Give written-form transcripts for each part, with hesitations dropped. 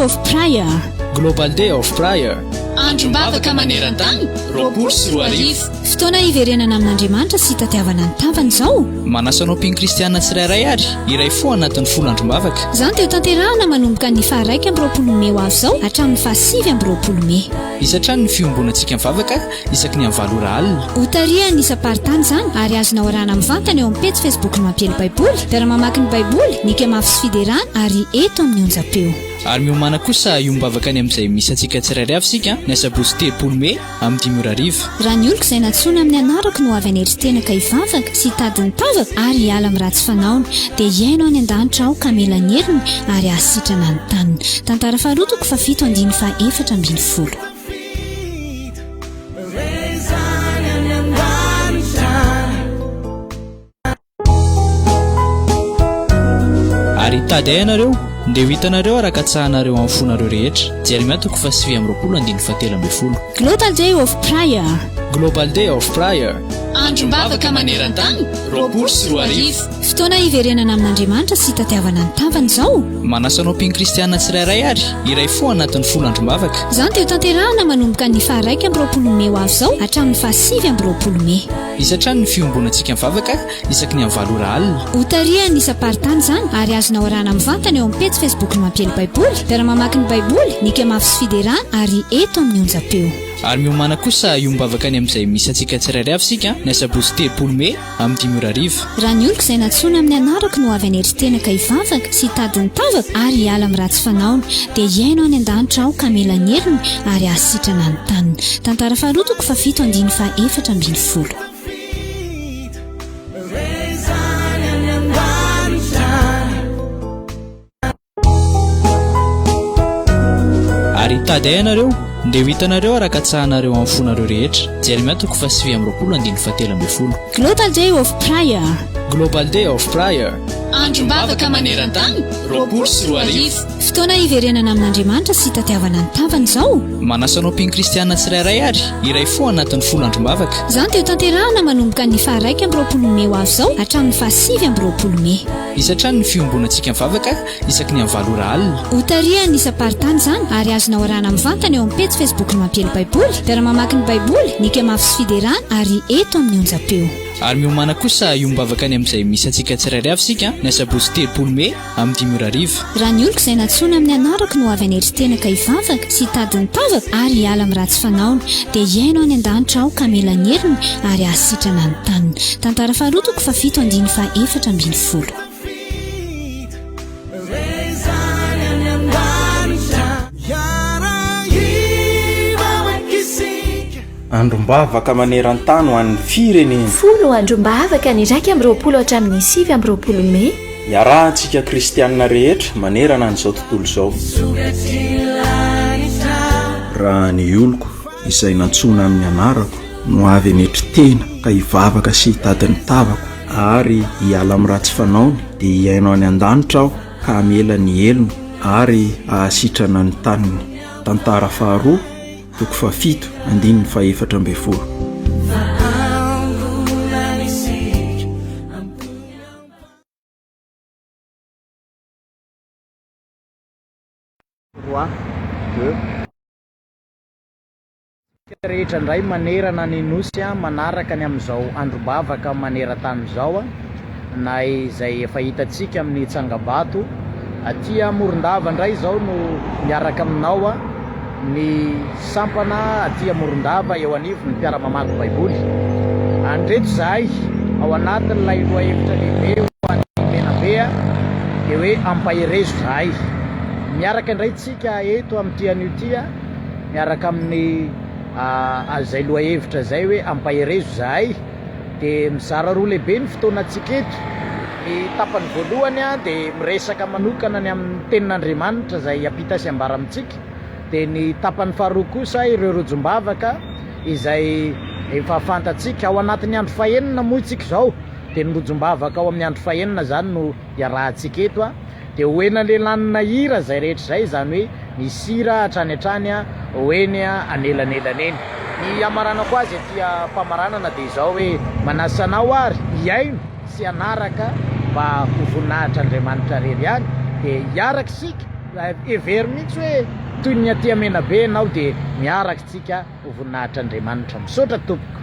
of Prayer. Global Day of Prayer. Androm-bavaka maneran-tany roapolo sy roa arivo. Fotoana hiverenana amin'Andriamanitra sy tatiavana ny tavany izao. Manasanao mpino kristianina tsirairay ary iray fo anatin'ny folo androm-bavaka. Izany teo tanterahana manomboka ny 9 Mey ho avy izao hatramin'ny 9 Mey. Isatrany ny fiombonantsika mivavaka isaky ny amin'ny 7 alina. Ho tarihany isa-paritany izany ary azonao arahana mivantana eo amin'ny pejy Facebook ny Mampiely Baiboly, mpiara-mamaky ny Baiboly, ny Kemafy sy Fiderana ary eto amin'ny onjam-peo. Ary miomana kosa iombavaka ny amin'izay misy antsika tsirairay avy sika ny asabotsy 3 Mey amin'ny 5 raha ny oloko izay natsoina amin'ny anarako no avy aneritena ka hivavaka sy hitadiny tavaka ary hiala amin'ny ratsy fanaony dia hiaino any an-danitra aho ka mela ny heriny ary ahasitrana ny taniny. Tantara faharotoko 7:4. Ary hitady ianareo ndia ho hitanareo araka tsahanareo amin'ny fonareo rehetra. Jeremia 9:7. Global Day of Prayer. Global Day of Prayer. Androm-bavaka maneran-tany roapolo sy roa arivo. Fotoana hiverenana amin'Andriamanitra sy tatiavana ny tavany izao. Manasanao mpino kristianina tsirairay ary iray fo anatin'ny folo androm-bavaka. Izany teo tanterahana manomboka ny 1 Mey ho avy izao hatramin'ny 9 Mey. Isatrany ny fiombonantsika mivavaka isaky ny amin'ny 7 alina. Ho tarihany isa-paritany izany ary azonao arahana mivantana eo amin'ny pejy Facebook ny Mampiely Baiboly, mpiara-mamaky ny Baiboly, ny Kemafy sy Fiderana ary eto amin'ny onjam-peo. Ary miomana kosa iombavaka ny amin'izay misy antsika tsirairay avy sika ny asabotsy 3 Mey amin'ny 5 raha ny oloko izay natsoina amin'ny anarako no avy aneritena ka hivavaka sy hitadiny tavaka ary hiala amin'ny ratsy fanaony dia hiaino any an-danitra aho ka mela ny heriny ary ahasitrana ny taniny. Tantara faharotoko 7:4. Ary hitady ianareo ndia ho hitanareo araka tsahanareo amin'ny fonareo rehetra. Jeremia 9:7. Global Day of Prayer. Global Day of Prayer. Androm-bavaka maneran-tany roapolo sy roa arivo. Fotoana hiverenana amin'Andriamanitra sy tatiavana ny tavany izao. Manasanao mpino kristianina tsirairay ary iray fo anatin'ny folo androm-bavaka. Izany teo tanterahana manomboka ny 1 Mey ho avy izao hatramin'ny 9 Mey. Isatrany ny fiombonantsika mivavaka isaky ny amin'ny 7 alina. Ho tarihany isa-paritany izany ary azonao arahana mivantana eo amin'ny pejy Facebook ny Mampiely Baiboly, mpiara-mamaky ny Baiboly, ny Kemafy sy Fiderana ary eto amin'ny onjam-peo. Ary miomana kosa iombavaka ny amin'izay misy antsika tsirairay avy sika ny asabotsy 3 Mey amin'ny 5 raha ny oloko izay natsoina amin'ny anarako no avy aneritena ka hivavaka sy hitadiny tavaka ary hiala amin'ny ratsy fanaony dia hiaino any an-danitra aho ka mela ny heriny ary ahasitrana ny taniny. Tantara faharotoko 7:4. Androm-bavaka maneran-tany ho an'ny firenena. Folo androm-bavaka ny 20 hatramin'ny 7 Mey. Iarahantsika kristianina rehetra manerana an'izao tontolo izao. Raha ny oloko izay natsoina amin'ny anarako no avy aneritena ka hivavaka sy hitadiny tavako ary hiala amin'ny ratsy fanaony dia hiaino any an-danitra aho ka hamela ny heliny ary ahasitrana ny taniny. Tantara faharoa 7:4. Rehetra indray manerana ny nosy manaraka ny amin'izao androm-bavaka maneran-tany izao na izay efa hitantsika amin'ny Tsangabato aty Morondava indray izao no miaraka aminao ny sampana aty Morondava eo anivony ny mpiara-mamaky Baiboly. Andreto zahay ao anatin'ilay loha hevitra lehibe ho an'ny Menabe dia hoe ampaherezo zahay. Miaraka indray tsika eto amin'ity anio ty miaraka amin'ny azay loha hevitra zay hoe ampaherezo zahay dia mizara roa lehibe ny fotoanantsika eto. Ny tapany voalohany dia miresaka manokana ny amin'ny tenin'Andriamanitra izay ampita sy ambara amintsika, dia ny tapany faharoa kosa ireo rojom-bavaka izay efa fantatsika ao anatin'ny andro fahenina moa itsika izao, dia ny rojom-bavaka ao amin'ny andro fahenina zany no iarahantsika eto dia hoena le lanina hira zay rehetra zay, zany hoe misy hira hatrany hatrany hoeny anelanelana eny. Ny amaranako azy aty mpamaranana dia izao hoe manasanao ary hiaino sy anaraka mba ho voninahitra Andriamanitra rery ihany dia hiaraka isika every mihitsy hoe toy ny aty amena be anao dia miaraka tsika ho voninahitra Andriamanitra. Misaotra tompoko.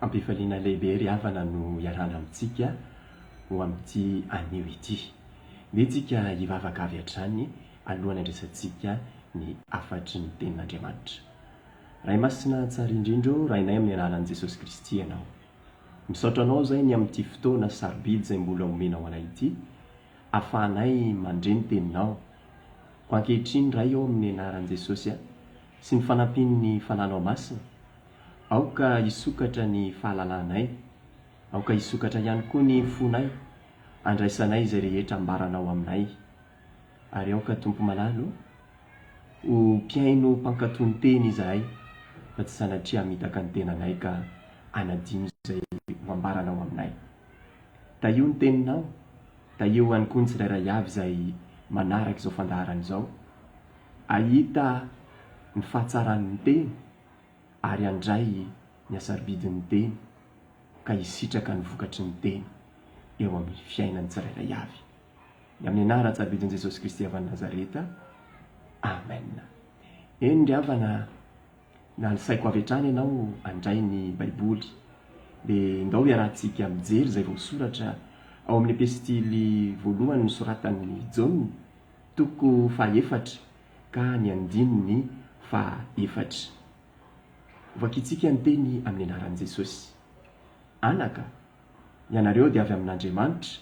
Ampifaliana lehibe ry havana no iarana amintsika ho amin'ity anio ity. Dia tsika hivavaka avy hatrany alohany andresantsika ny afatry ny tenin'Andriamanitra. Ray masina tsara indrindro rainay amin'ny anaran'i Jesosy Kristy ianao. Misaotra anao zay ny amin'ity fotoana sarobidy izay mbola omenao anay ity, afahanay mandre ny teninao. Ho ankehitriny ray ao amin'ny anaran'i Jesosy sy ny fanampin'ny fananao masina. Aoka hisokatra ny fahalalanay, aoka hisokatra ihany koa ny fonay, andraisanay izay rehetra ambaranao aminay. Ary aoka Tompo malalo, ho mpiaino mpankatony teny izahay, fa tsy sanatria mitaka ny tenanay ka anadino izay ho ambaranao aminay. Taio ny teninao, taio ihany koa ny tsirairay avy izay manaraka izao fandaharana izao, ahita ny fahatsaran'ny teny, ary andray ny asarbidin'ny teny, ka hisitraka ny vokatry ny teny eo amin'ny fiainany tsirairay avy. Ny amin'ny anarany asarbidin'i Jesosy Kristy avy Nazareta. Amen. Eny ry havana, nalisaiko avy hatrany ianao andray ny Baiboly, dia ndao iarahantsika mijery izay voasoratra ao amin'ny epistily voalohany nosoratan'ny Jaune, toko fahaefatra ka ny andininy fahaefatra. Vakitsika ny teny amin'ny anaran'i Jesosy. Anaka, ianareo dia avy amin'Andriamanitra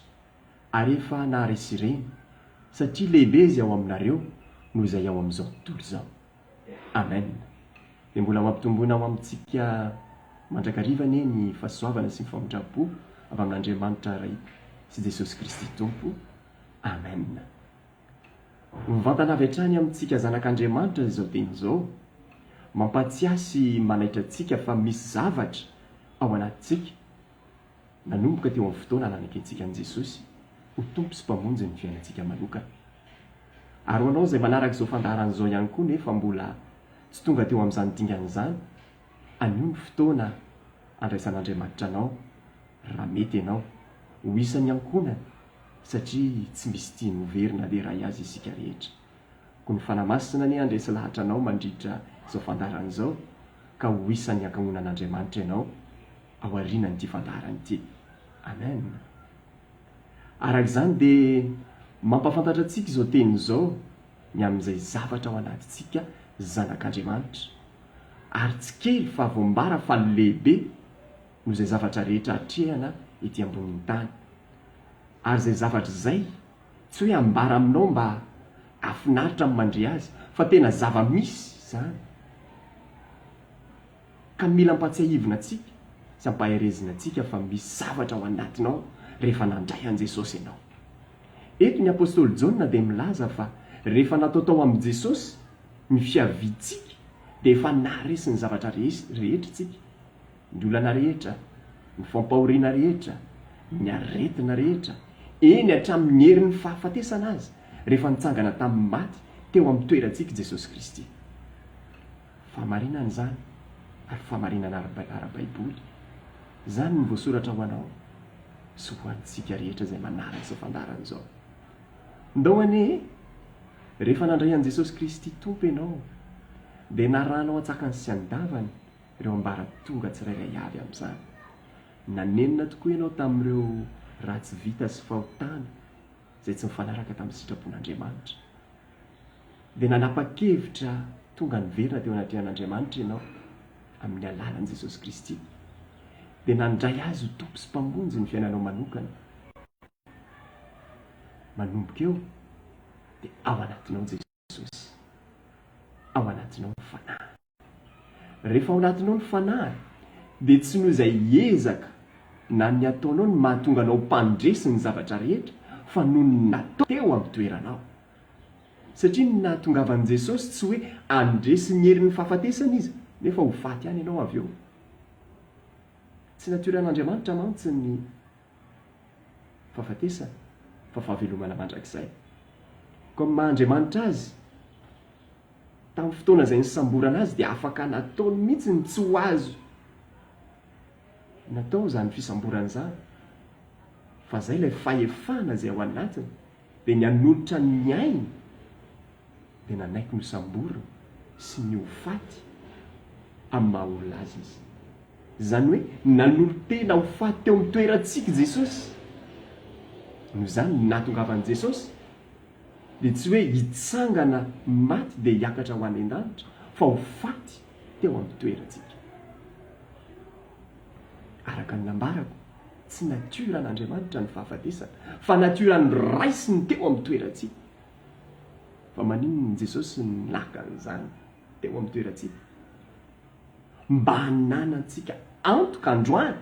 ary efa naharesireny satria lehibe izy ao aminareo noho izay ao amin'izao tontolo izao. Amen. Dia mbola mampitomboina ao amintsika mandrakarivany ny fahasoavana sy ny famonjam-po avy amin'Andriamanitra ray sy Jesosy Kristy Tompo. Amen. Mivantana avy hatrany amintsika zanak'Andriamanitra izao teny izao, mampatsiasy manaitra antsika fa misy zavatra ao anatintsika nanomboka teo amin'ny fotoana nanankentsika an'i Jesosy ho tompo sy mpamonjy ny fiainantsika manokana. Ary anao izay manaraka izao fandaharan'izao ihany koa nefa mbola tsy tonga teo amin'izany dingan'izany, anio ny fotoana andraisan'Andriamanitra anao raha mety ianao ho isan'ny ankonany, satria tsy misy tiany overina dia raha azy isika rehetra. Ko ny fanamasina ny andresy lahatra anao mandritra izao fandaharan'izao ka ho isan'ny ankamonan'Andriamanitra ianao ao aorianan'ity fandaharana ity. Amen. Arak'izany dia mampafantatra antsika izao teny izao ny amin'izay zavatra ao anatintsika zanak'Andriamanitra, ary tsy kely fa voambara fa lehibe noho izay zavatra rehetra hatrehana ety ambonin'ny tany. Ary izay zavatra izay tsy hoe ambara aminao mba afinaritra amin'ny mandre azy, fa tena zava-misy izany. Ka mila ampatsiahivina antsika sy ampaherezina antsika fa misy zavatra ao anatinao rehefa nandray an'i Jesosy ianao. Eto ny apôstôly Jaona dia milaza fa rehefa natao tao amin'i Jesosy ny fiaviantsika dia efa naharesy ny zavatra rehetra tsika, ny olana rehetra, ny fampahoriana rehetra, ny aretina rehetra, eny hatramin'ny herin'ny fahafatesana azy rehefa nitsangana tamin'ny maty teo amin'ny toerantsika Jesosy Kristy. Fahamarinana izany ary fahamarinana ara-baiboly. Izany ny voasoratra ho anao sy ho antsika rehetra izay manaraka izao fandaharan'izao. Ndao anie rehefa nandray an'i Jesosy Kristy Tompo ianao dia naranao atsakany sy andavany ireo ambara tonga tsirairay avy amin'izany. Nanenina tokoa ianao tamin'ireo ratsy vita sy fahotana izay tsy mifanaraka tamin'ny sitrapon'Andriamanitra. Dia nanapa-kevitra tonga niverina teo anatrehan'Andriamanitra ianao amin'ny alalan'i Jesosy Kristy. Dia nandray azy ho tompo sy mpamonjy ny fiainanao manokana. Manomboka eo dia ao anatinao Jesosy, ao anatinao ny fanahy. Rehefa ao anatinao ny fanahy dia tsy noho izay ezaka na ny ataonao ny mahatonga anao mpandresy ny zavatra rehetra, fa noho ny natao teo amin'ny toeranao. Satria ny nahatongavan'i Jesosy tsy hoe andresy ny herin'ny fahafatesana izy nefa ho faty ihany ianao avy eo. Tsy natoran'Andriamanitra mantsy ny fahafatesana fa fahavelomana mandrakizay. Comme maha-Andriamanitra azy tamin'ny fotoana izay nisamborana azy dia afaka nataony mihitsy ny tsy ho azo natao izany fisamborana izany, fa izay ilay fahefana izay ao anatiny dia ny hanolotra ny ainy dia nanaiky ny samborana sy ny ho faty amin'ny maha-olona azy izy. Izany hoe nanolo-tena ho faty teo amin'ny toerantsika Jesosy. Noho izany nahatongavan'i Jesosy dia tsy hoe hitsangana maty dia hiakatra ho any an-danitra, fa ho faty teo amin'ny toerantsika. Araka ny nambarako, tsy natoran'Andriamanitra ny fahafatesana, fa natoran'ny raisiny teo amin'ny toerantsika. Fa maninona Jesosy naka an'izany teo amin'ny toerantsika? Mba hananantsika antoka androany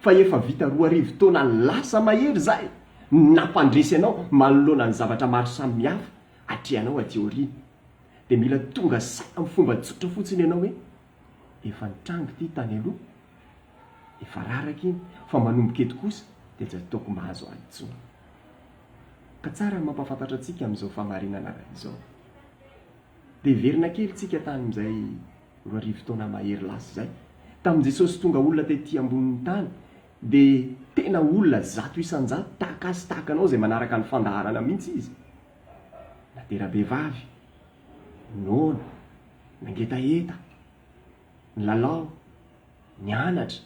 fa efa vita 2 taona lasa mahery izahay nampandresy ianao manoloana ny zavatra maro samihafa atrehanao aty aoriana. Dia mila tonga saina amin'ny fomba tsotra fotsiny ianao hoe efa nitrango ity tany aloha, efa raraka iny, fa manomboka eto kosa dia tsy ataoko mahazo ahy intsony. Ka tsara ny mampafantatra antsika amin'izao fahamarinana izao. Dia verina kely tsika tamin'izay 2 taona mahery lasa izay tamin'i Jesosy tonga olona tetỳ ambonin'ny tany, dia tena olona 100% tahaka azy tahaka anao izay manaraka ny fandaharana mihitsy izy. Natera-behivavy, nona, nangetaheta, ny lalao, ny anatra,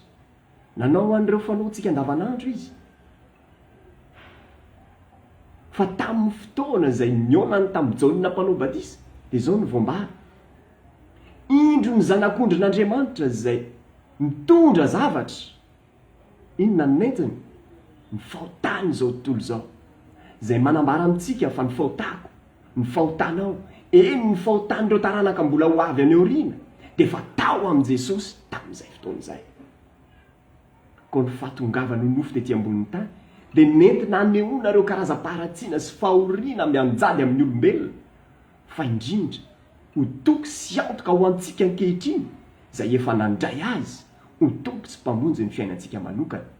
nanao an'ireo fanaontsika andavanandro izy. Fa tamin'ny fotoana izay nionany tamin'ny Jaona mpanao batisa dia izao ny voambara. Indro ny zanak'ondrin'Andriamanitra izay mitondra zavatra, inona ny nentiny? ny fahotany zao tontolo zao zay manambara amintsika fa ny fahotako ny fahotanao ny fahotan'ireo taranaka mbola ho avy any aoriana de fa tao am' Jesosy tamin'izay fotoan'izay. Ko ny fahatongavany nonofo tetỳ ambonin'ny tany de nentina anehoana ireo karazam-paharatsiana sy fahoriana mianjady amin'ny olombelona fa indrindra ho toky sy antoka ho antsika ankehitriny zay efa nandray azy ho toky sy mpamonjy ny fiainantsika manokana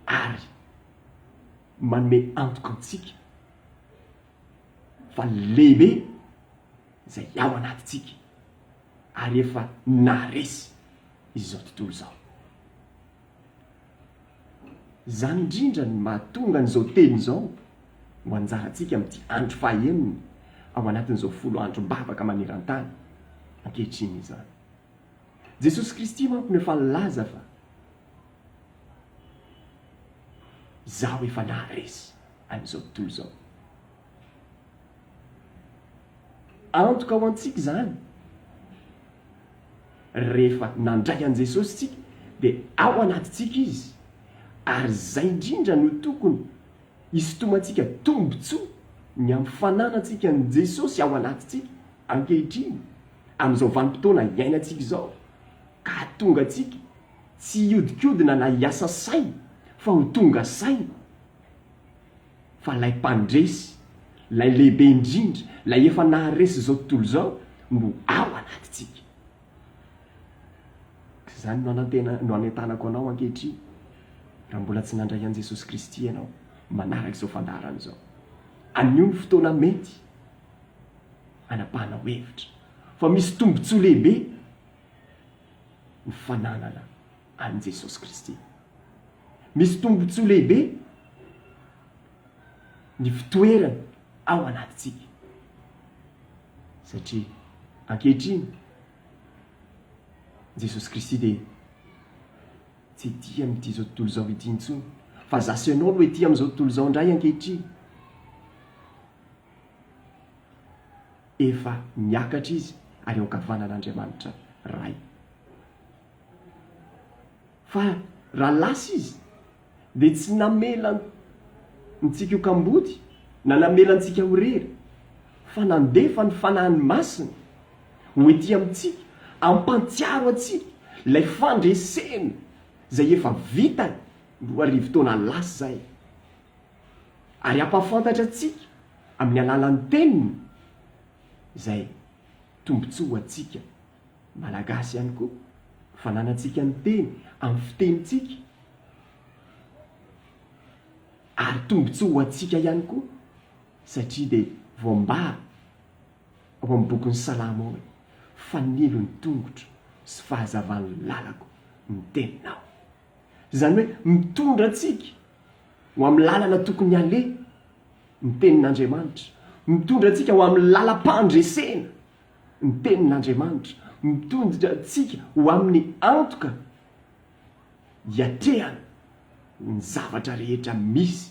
ary manome antoka antsika fa lehibe zay ao anatintsika ary efa naresy izao tontolo zao. Zany indrindra ny mahatonga n'izao teny zao ho anjarantsika amin'ity andro fahaeniny ao anatin'izao 10 andro mbavaka maneran-tany ankehitriny izany. Jesosy Kristy manko efa nilaza fa zaho efa naharesy an'izao tontolo zao. Antoka ho antsika zany rehefa nandray an' Jesosy tsika de ao anatintsika izy ary zay indrindra no tokony hisotomantsika tombotsoa ny amin'ny fananantsika an' Jesosy ao anatintsika ankehitriny amin'izao vanim-potoana iainantsika izao ka tonga atsika tsy hiodikodina na hiasa saina fa ho tonga saina fa lay mpandresy lay lehibe indrindra lay efa naharesy zao tontolo zao no ao anatintsika. Zany no anentanako anao ankehitriny raha mbola tsy nandray an' Jesosy Kristy ianao manaraka izao fandarana izao anio ny fotoana mety anapahanao hevitra fa misy tombotsoa lehibe ny fananana an' Jesosy Kristy. Misy tombotsoa lehibe ny fitoerana ao anatintsika satria ankehitriny Jesosy Kristy de tsy tia amin'ity zao tontolo zao ity intsony fa zasy ianao no ety amin'izao tontolo zao indray ankehitriny efa miakatra izy ary eo ankavanan'Andriamanitra ray fa raha lasa izy de tsy namela ntsika io kambody na namela ntsika ho rery fa nandefa ny fanahany masina ho ety amintsika ampantsiaro atsika lay fandresena zay efa vitany no arivotoana lasa zay ary ampafantatra atsika amin'ny alalan'ny teniny zay tombotsoa atsika malagasy ihany koa fananantsika ny teny amin'ny fitenitsika ary tombotsoa atsika ihany koa satria de voambara ao amin'ny bokin'ny Salamo hoe fanilo ny tongotro sy fahazavan'ny lalako ny teninao. Zany hoe mitondra atsika ho amin'ny lalana tokony ale ny tenin'Andriamanitra, mitondra atsika ho amin'ny lalam-pandresena ny tenin'Andriamanitra, mitondra atsika ho amin'ny antoka hiatrehana ny zavatra rehetra misy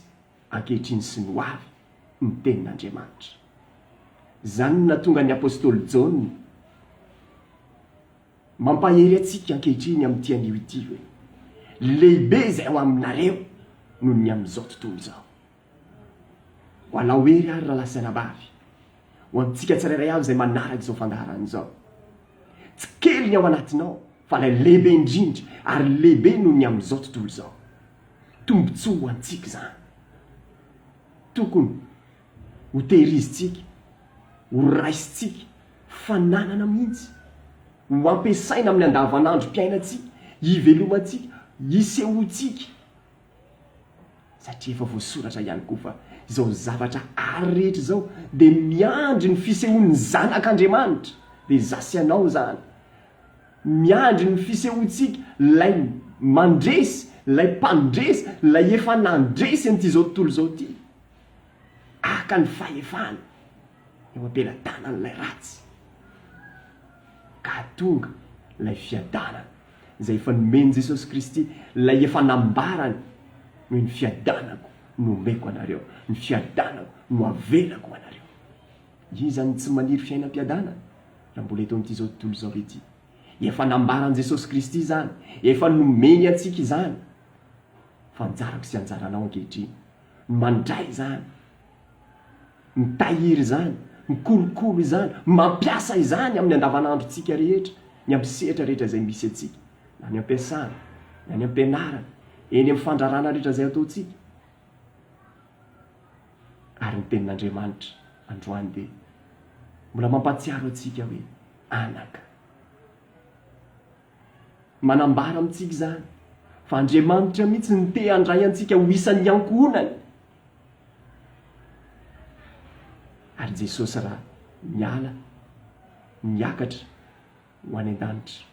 ankehitriny sy ny ho avy ny tenin'Andriamanitra. Zany natonga ny apôstôly Jaune mampahery atsika ankehitriny amin'ity anio ity hoe lehibe zay ao aminareo noho ny amin'izao tontolo zao. Ho alao hery ary raha lasaina bavy ho antsika tsirairay avy zay manaraka izao fandaharana izao. Tsy kely ny ao anatinao fa lay lehibe indrindra ary lehibe noho ny amin'izao tontolo zao. Tombotsoa ho antsika zany. Tokony ho tehirizitsika, ho raisitsika fananana mihitsy, ho ampiasaina amin'ny andavanandro mpiainatsika, hivelomatsika, hisehotsika. Satria efa voasoratra ihany koa fa izao zavatra ary rehetra izao de miandry ny fisehoan'ny zanak'Andriamanitra. De zasy ianao zany miandry ny fisehotsika lay mandresy, lay mpandresy, lay efa nandresy an'ity zao tontolo zao ty. Aka ny fahefana eo ampelantanan'ilay ratsy ka tonga lay fiadanana zay efa nomeny Jesosy Kristy, lay efa nambarany hoe ny fiadanako no omeko anareo, ny fiadanako no avelako anareo. Izy zany tsy maniry fiainam-piadanana raha mbola eto amin'ity zao tontolo zao ity. Efa nambarany Jesosy Kristy zany, efa nomeny atsika izany fanjarako sy anjaranao ankehitriny mandray zany mitahiry zany mikolokolo izany mampiasa izany amin'ny andavanandrotsika rehetra ny ampisehtra rehetra zay misy atsika na ny ampiasana na ny ampianarana eny amin'ny fandrarana rehetra zay ataotsika ary ny tenin'Andriamanitra androany dia mbola mampatsiaro atsika hoe anaka manambara amintsika zany fa Andriamanitra mihitsy ny te handray antsika ho isan'ny ankohonany ary Jesosy raha miala miakatra ho any an-danitra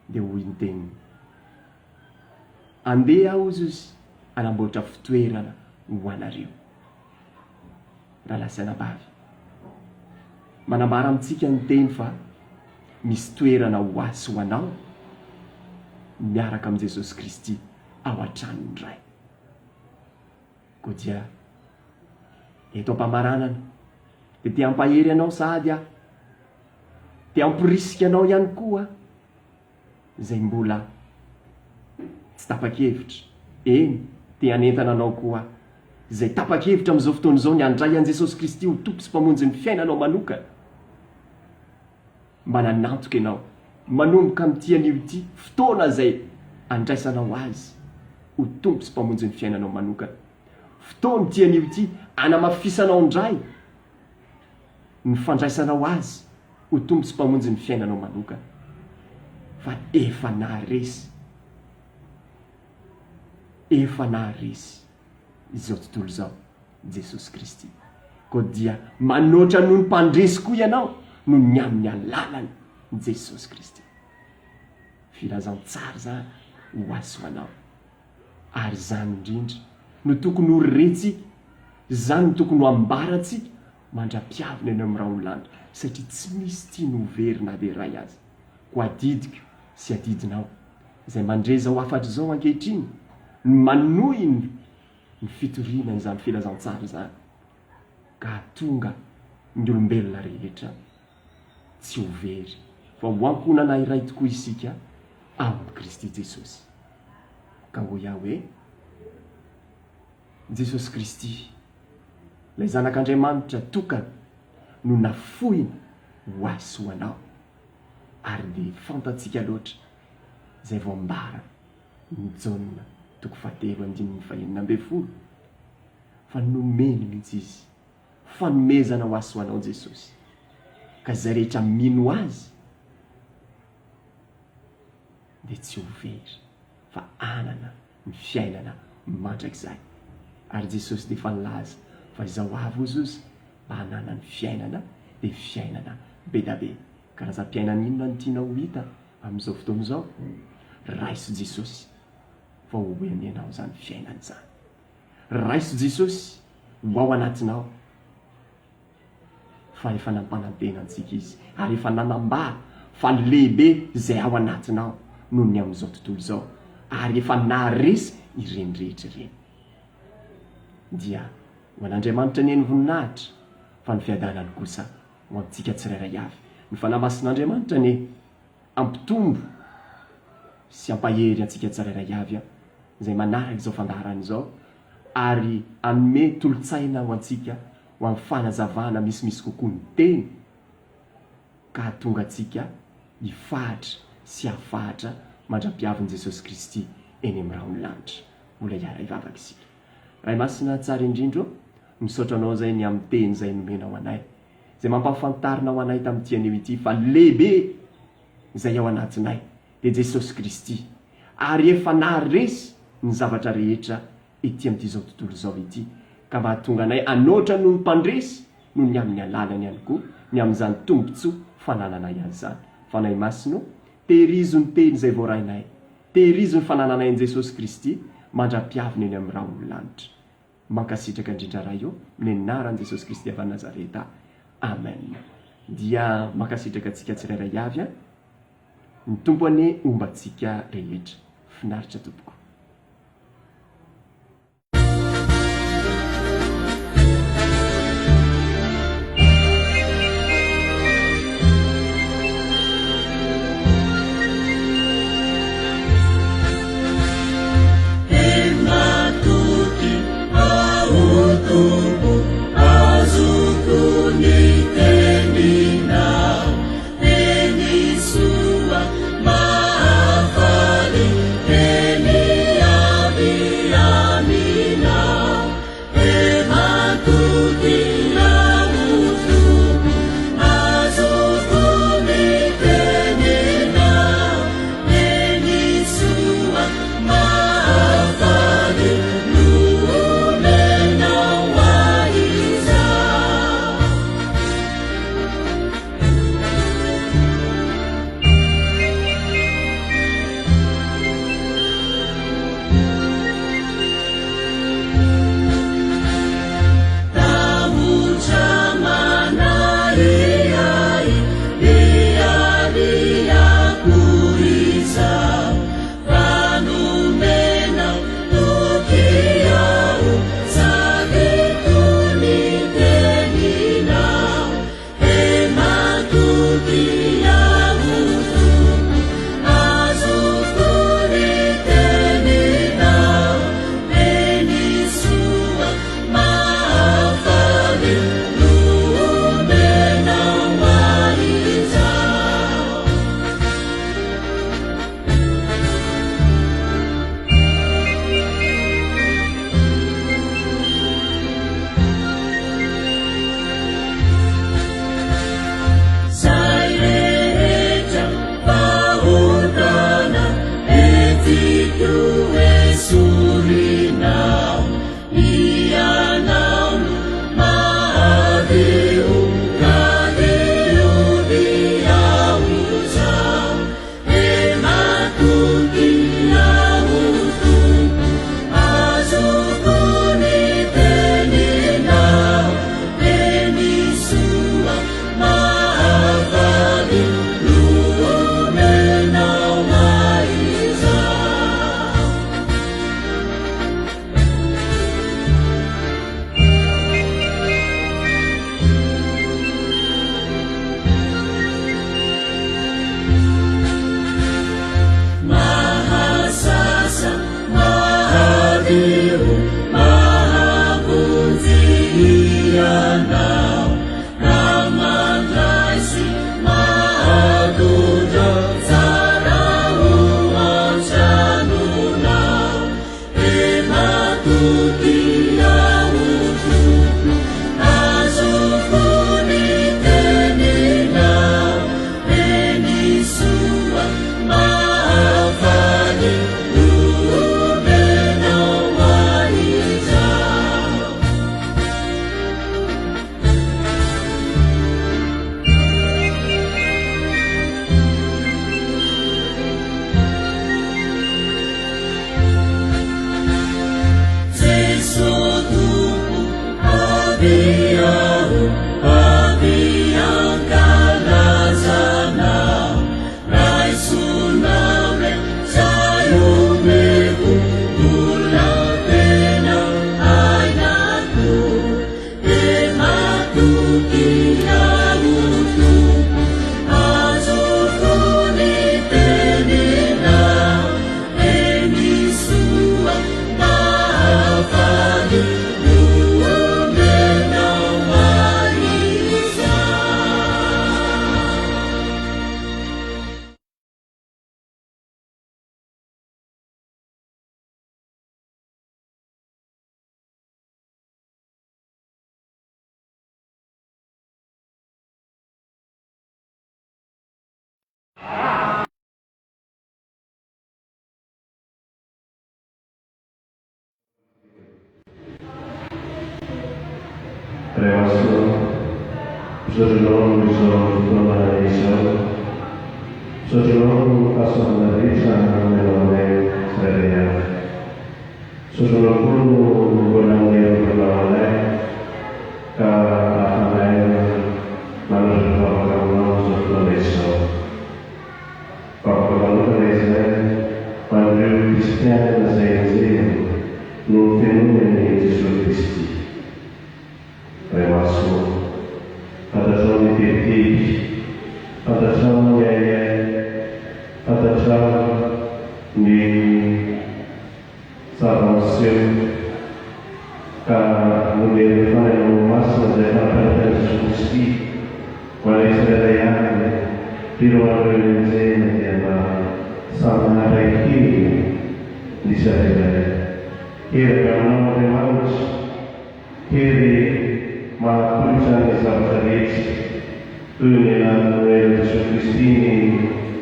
dia hoy ny teniny andeha aho Jesosy anamboatra fitoerana ho anareo raha lasana bavy manambara amintsika ny teny fa misy toerana ho azy ho anao miaraka amin'i Jesosy Kristy ao an-tranony iray koa dia eto am-pamaranana dia te hampahery anao sady aho te hampirisika anao ihany koa izay mbola tsy tapa-kevitra eny te hanentana anao koa izay tapa-kevitra amin'izao fotoana izao ny handray an'i Jesosy Kristy ho tompo sy mpamonjy ny fiainanao manokana mba nanantoka ianao manomboka amin'ity anio ity fotoana izay andraisanao azy ho tompo sy mpamonjy ny fiainanao manokana fotoana ity anio ity anamafisanao indray ny fandraisanao azy ho tompo sy mpamonjy ny fiainanao manokana fa efa naharesy izao tontolo izao Jesosy Kristy koa dia manoatra noho ny mpandresy koa ianao no ny amin'ny alalany Jesosy Kristy filazantsara zany ho azy ho anao ary zany indrindra no tokony ho retsika zany no tokony ho ambaratsika mandra-piavina eny amin'ny rahaolanitra satria tsy misy tia no verina dia ray azy ko adidiko sy adidinao izay mandreza ho afatra izao ankehitriny manohy ny fitoriana izany filazantsara zany ka tonga ny olombelona rehetra tsy ho very fa ho ankonana iray tokoa isika amin'ny Kristy Jesosy ka ho iaho hoe Jesosy Kristy ilay zanak'Andriamanitra tokana no nafohina ho azy ho anao ary dia fantatsika loatra izay vao ambara ny Jaona 7:19 fa nomeny mihitsy izy fanomezana ho azy ho anao Jesosy ka izay rehetra mino azy dia tsy ho very fa anana ny fiainana mandrakizay ary Jesosy dia fanlaza fa izao avy Jesosy mba hanana ny fiainana dia fiainana be da be karazam-piainana inona no tianao hita amin'izao fotoana izao raiso Jesosy fa ho hoeny ianao zany fiainana zany raiso Jesosy ho ao anatinao fa efa nampanantena antsika izy ary efa nanambara fa lehibe izay ao anatinao noho ny amin'izao tontolo izao ary efa naharesy ireny rehetra ireny dia ho an'Andriamanitra ny eny voninahitra fa ny fiadanany kosa ho amintsika tsirairay avy ny fanamasin'Andriamanitra ny ampitombo sy ampahery antsika tsirairay avy izay manaraka izao fandaharana izao ary anome tolotsaina ho antsika ho amin'ny fanazavana misimisy kokoa ny teny ka tonga antsika hifahatra sy hafahatra mandra-piavin'i Jesosy Kristy eny amin'ny rahaolanitra mbola hiara hivavaka isika raha masina tsara indrindro misaotra anao zay ny amin'ny teny izay nomenao anay izay mampahafantarinao anay tamin'ity anio ity fa lehibe izay ao anatinay dia Jesosy Kristy ary efa naharesy ny zavatra rehetra ety amin'ity izao tontolo izao ity ka mba hatonga anay anoatra noho ny mpandresy noho ny amin'ny alalany ihany koa ny amin'izany tombontsoa fanananay azy zany fa nay masino tehirizo ny teny izay voarainay tehirizo ny fanananay an'i Jesosy Kristy mandra-piavina eny amin'ny rahaolanitra mankasitraka indrindra raha io ny anaran'i Jesosy Kristy avy Nazareta amen dia mankasitraka antsika tsirairay avy ny tompony ombantsika rehetra finaritra tompoko Emma Reação, Jornal Zona Isão, Jornal Façon da Rita, Melone, Seria, Jornal Puro, Bonangueiro, Melone, Carafanaio, Manos Valcão, Zona Isão, Valcão quando eu cristiano senzido, no fenômeno de Jesus Cristo. Reação, Padação de Tirti, Padação de salvação, a mulher faz o máximo de para Jesus Cristo, qual é a realidade, tiro a realização de sama reiki di sana. Kira karena memang kiri matusan sahabat dunia Yesus Kristus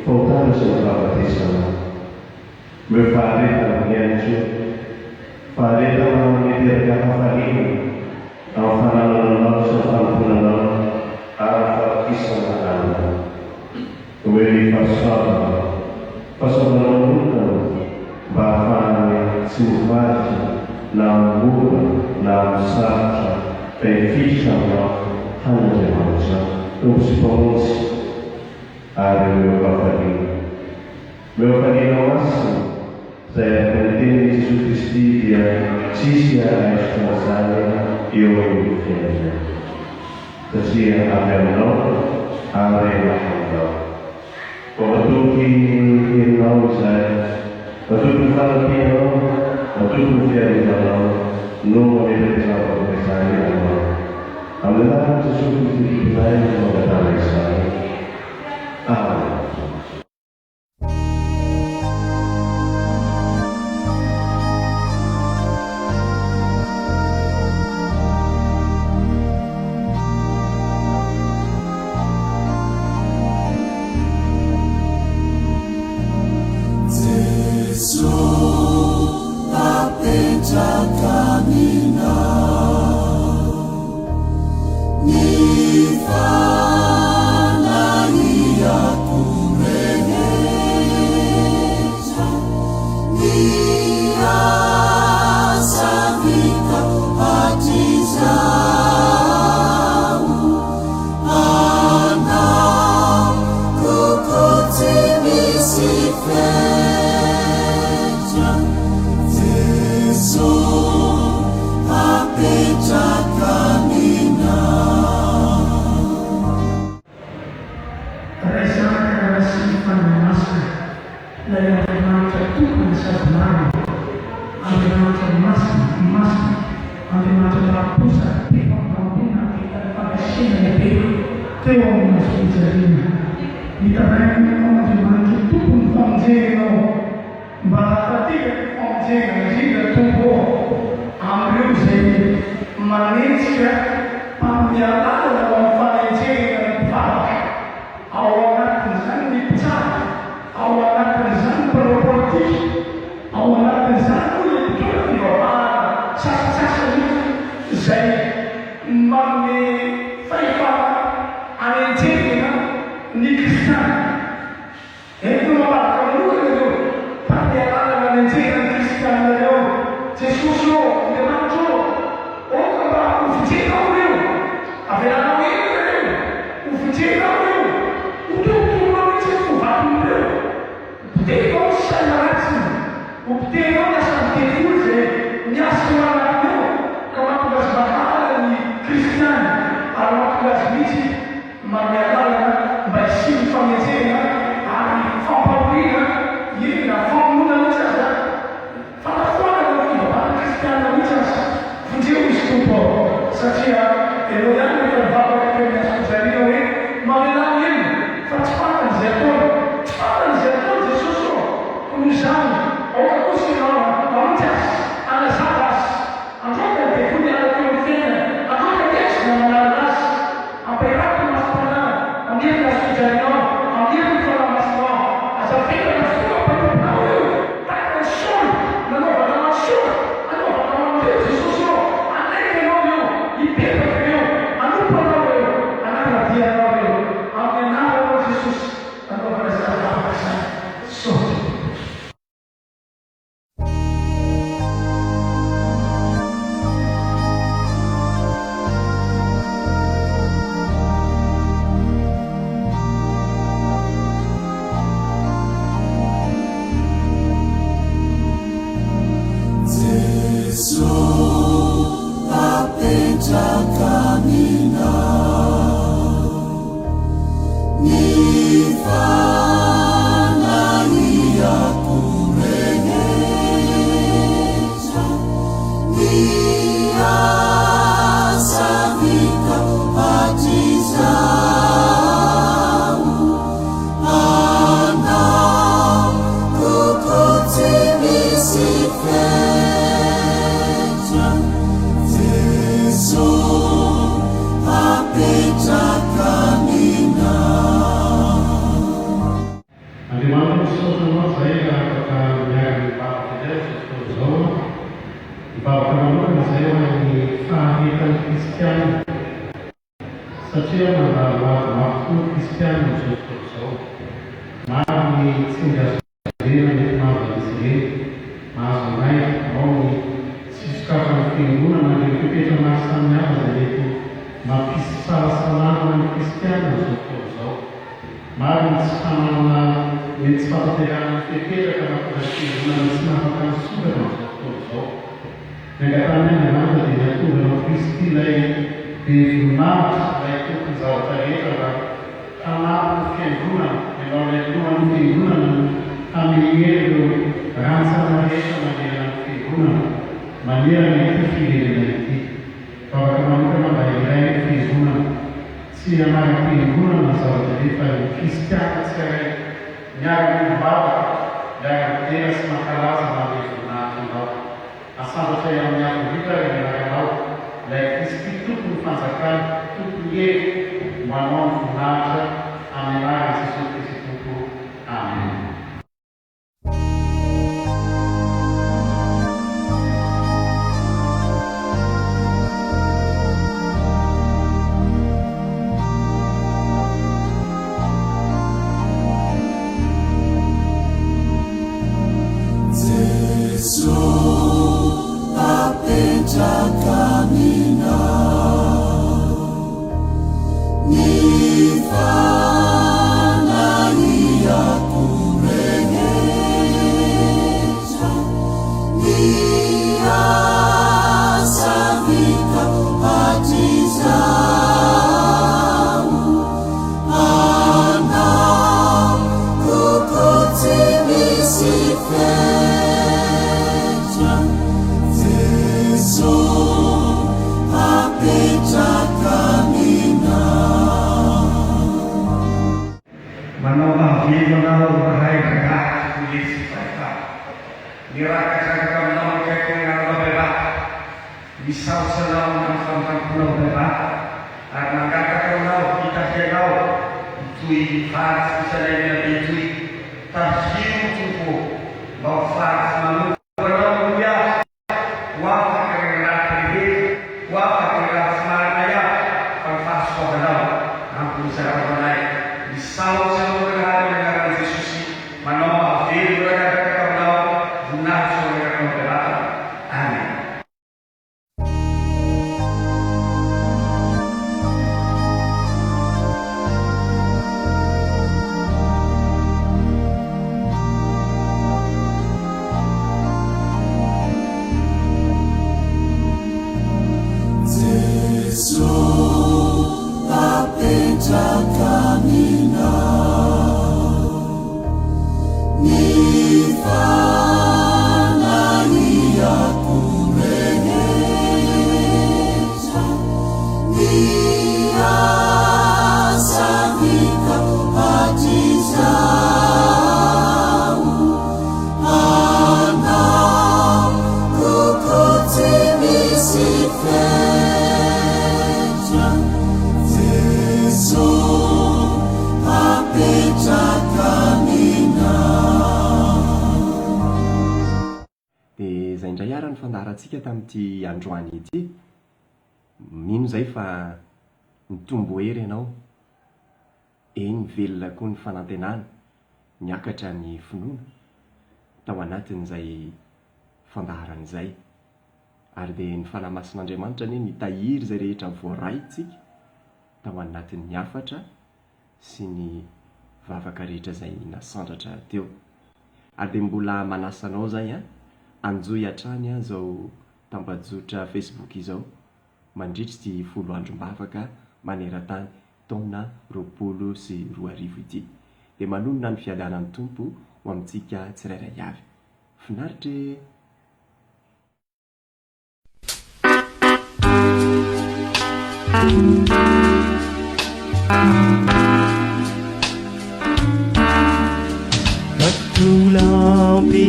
voltar sahabat di sana. Berfarita menyentuh, farita mengitir kata farin, awfanan sahabat arafat kisah kembali pasal bahwa sifatnya nampur, namsah, penfiksanya hanya manusia, terus ada beberapa inovasi. Saya penting Yesus Kristus dia sisi ekspresinya yang sesia agamno, agamno. Pembentuki inau saya, bentuk kalau piano, bentuk piano, nomor itu sama saya. Alhamdulillah sesuatu yang lain mengetahui saya. Mas minha galera vai se fazer, né? A família satria mandamafo kristiana zao maro ny fomba azorena mety mahavalisy reny mahazo nay ao ny tsy sokafan'ny fiangonana le fipetra maro samihafa zay mety mampisy fahasalamana ny kristiana zao fotoana zao maro ny tsy fananana mety tsy fahafaterana fipetraka mahatonga fiangonana tsy mahafaka misokatra zao fotoana zao nangatany andriamanitra dia natongana Kristy ilay bevoninahitra ilay tokony zavatra rehetra mba hanampy ny fiangonana ianao ilay lohan'ny fiangonana hamelero rantsana rehetra manerana ny fiangonana manerana ity firenena ity afaka manokana mba iray ny fiangonana tsy hanaraka fiangonana zavatra rehefa ny kristiana tsiray miaraka mivavaka miaraka tena sy mankalaza mamevoninahitra anao asambatra amin'ny avolita ianaranao ilay Kristy tokony fanjakana tokony ery manao ny voninahitra amin'ny anaran'i Jesosy Kristy tompo. Amen. Fandaharantsika tamin'ity androany ity mino zay fa nitombo hery ianao eny velona koa ny fanantenana miakatra ny finoana tao anatin'izay fandaharan'izay ary dia ny fanamasin'Andriamanitra ny mitahiry izay rehetra voaraitsika tao anatin'ny hafatra sy ny vavaka rehetra izay nasandratra teo ary dia mbola manasanao zay anjoy hatrany zao tambajotra Facebook izao mandritry ty 10 androm-bavaka maneran-tany taona 2020 ity dia manonona ny fiadanan'ny tompo ho amintsika tsirairay avy finaritra Vatulapi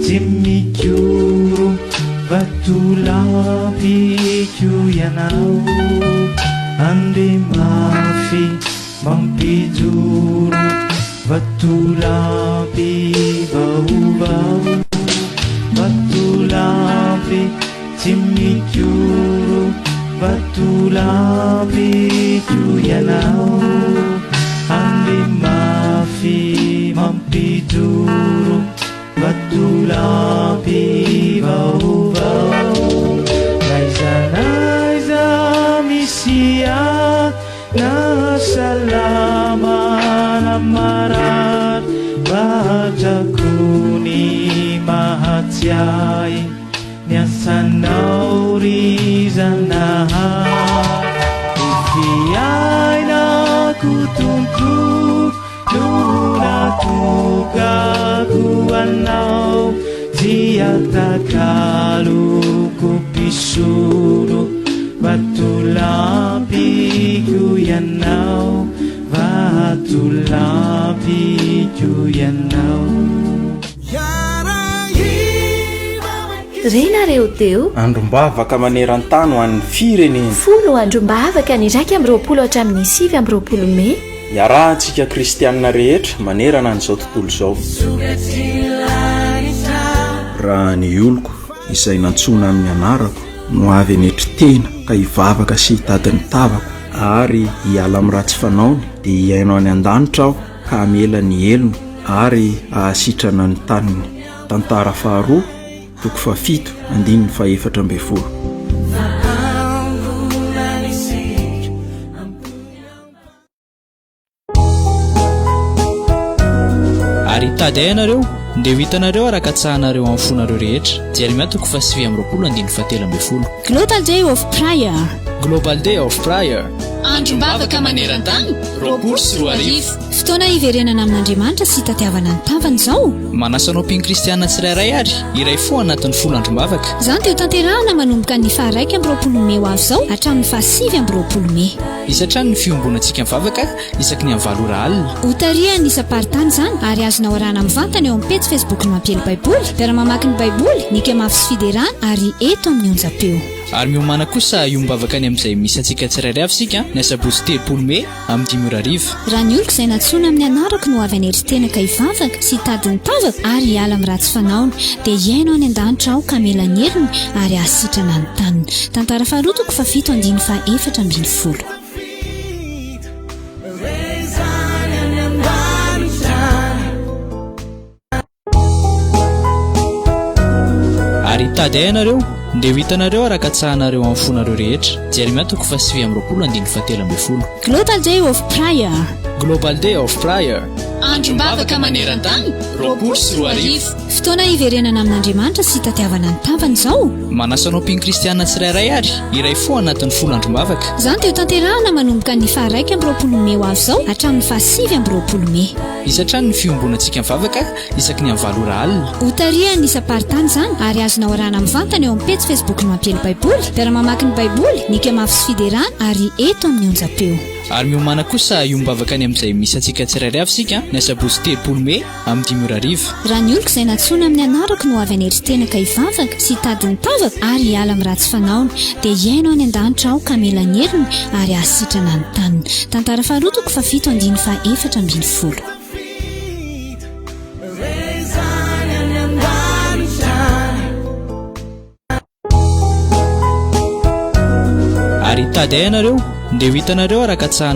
Timikuru Vatulapi Kuyanau Ande mafi Mampijuru Vatulapi Bau-bau Vatulapi Timikuru vatulampiko ianao ande mafy mampidoro vatulampy vaovao naizanaiza misia na salama na marat bajakuni mahatsiai niasanao rizanahat ifiaina kutuntu tunatukaku anao tiatakaluku pisudu vatulampiko ianao vatulampiko ianao renareo teo andrombavaka maneran-tany ho an'ny firenena folo andrombavaka ny raiky amby roapolo hatramin'ny 7 amby roapolo me iarahantsika kristianina rehetra manerana n'izao tontolo izao raha ny oloko izay nantsona amin'ny anarako no avy anetry tena ka hivavaka sy hitady ny tavako ary hiala amin'ny ratsy fanaony dia hiaino any an-danitra aho ka hamela ny elony ary ahasitrana ny taniny. Tantara faharoa toko fafito andininy faefatra amby folo. Ary tady ianareo ndia ho hitanareo araka tsahanareo amin'ny fonareo rehetra jeremia toko fa 9 amby roapolo andininy fahatelo amby folo. Global Day of Prayer. Global Day of Prayer. Andrombavaka maneran-tany roapolo sy roa arivo. Fotoana hiverenana amin'Andriamanitra sy tatiavana ny tavany izao. Manasanao mpino kristianina tsirairay ary iray fo anatin'ny folo andrombavaka. Izany dia ho tanterahana manomboka ny 1 amby roapolo me ho avy izao hatramin'ny 7 amby roapolo me. Isatrany ny fiombonantsika mivavaka isaky ny amin'ny 7 ora alina. Hotarian'ny isa-paritany izany ary azonao arahana mivantana eo amin'ny pejy Facebook ny mampiely baiboly dia raha mamaky ny baiboly nika mafy sy fiderana ary eto amin'ny onjam-peo. Ary miomana kosa iombavaka ny amin'izay misy antsika tsirairay avy sika ny asabotsy 3 me amin'ny 5 ora arivo. Raha ny oloko izay natsoina amin'ny anarako no avy aneritena ka hivavaka sy hitady ny tavaka ary hiala amin'ny ratsy fanaony dia hiaino any an-danitra aho ka mela ny heriny ary ahasitrana ny taniny. Tantara faharoa toko fafito andiny fahaefatra ambin'ny folo. Ary tady ianareo ndia ho hitanareo araka tsahanareo amin'ny fonareo rehetra jeremia toko fa 9 amby roapolo andiny fahatelo amby folo. Global Day of Prayer. Global Day of Prayer. Andrombavaka maneran-tany roapolo sy roa arivo. Fotoana hiverenana amin'Andriamanitra sy tatiavana ny tavany izao. Manasanao mpino kristianina tsirairay ary iray fo anatin'ny folo andrombavaka. Izany dia ho tanterahana manomboka ny 1 amby roapolo me ho avy izao hatramin'ny 7 amby roapolo me. Isatrany ny fiombonantsika mivavaka isaky ny amin'ny 7 ora alina. Hotarian'ny isa-paritany izany ary azonao arahana mivantana eo amin'ny pejy Facebook ny mampiely baiboly dia raha mamaky ny baiboly nika mafy sy fiderana ary eto amin'ny onjam-peo. Ary miomana kosa iombavaka ny amin'izay misy antsika tsirairay avy sika ny asabotsy 3 me amin'ny 5 ora arivo. Raha ny oloko izay natsoina amin'ny anarako no avy aneritena ka hivavaka sy hitady ny tavaka ary hiala amin'ny ratsy fanaony dia hiaino any an-danitra aho ka mela ny heriny ary ahasitrana ny taniny. Tantara faharoa toko fafito andiny fahaefatra ambin'ny folo. Ary tady ianareo ndia ho hitanareo araka tsahana